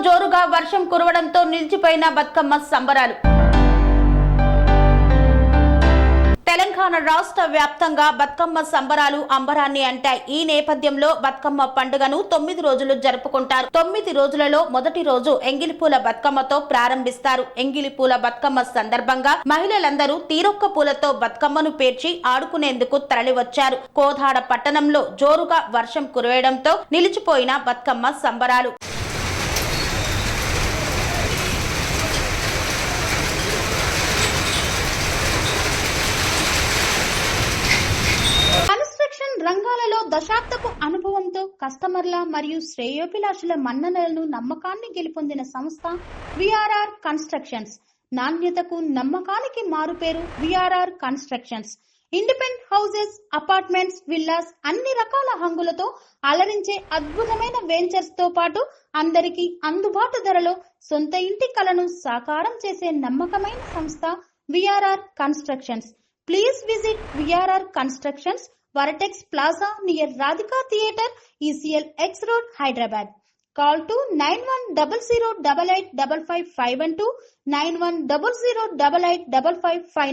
జోరుగా వర్షం కురవడంతో నిలిచిపోయిన బతుకమ్మ సంబరాలు. తెలంగాణ రాష్ట్ర వ్యాప్తంగా బతుకమ్మ సంబరాలు అంబరాన్ని అంటాయి. ఈ నేపథ్యంలో బతుకమ్మ పండుగను 9 రోజులు జరుపుకుంటారు. 9 రోజులలో మొదటి రోజు ఎంగిలిపూల బతుకమ్మతో ప్రారంభిస్తారు. ఎంగిలిపూల బతుకమ్మ సందర్భంగా మహిళలందరూ తీరొక్క పూలతో బతుకమ్మను పేర్చి ఆడుకునేందుకు తరలివచ్చారు. కోదాడ పట్టణంలో జోరుగా వర్షం కురవడంతో నిలిచిపోయిన బతుకమ్మ సంబరాలు. రంగాలలో దశాబ్దపు అనుభవంతో కస్టమర్ల మరియు శ్రేయోభిలాషుల మన్ననలను నమ్మకాన్ని గెలుపొందిన సంస్థ విఆర్ఆర్ కన్స్ట్రక్షన్స్. నాణ్యతకు నమ్మకానికి మారుపేరు VRR constructions. Independent houses, apartments, villas అన్ని రకాల హంగులతో అలరించే అద్భుతమైన వెంచర్స్ తో పాటు అందరికీ అందుబాటు ధరలో సొంత ఇంటి కలను సాకారం చేసే నమ్మకమైన సంస్థ VRR constructions. Please visit VRR constructions, Varatex Plaza near Radhika Theatre, ECL X Road, Hyderabad. Call to 9100885552, 9100885559.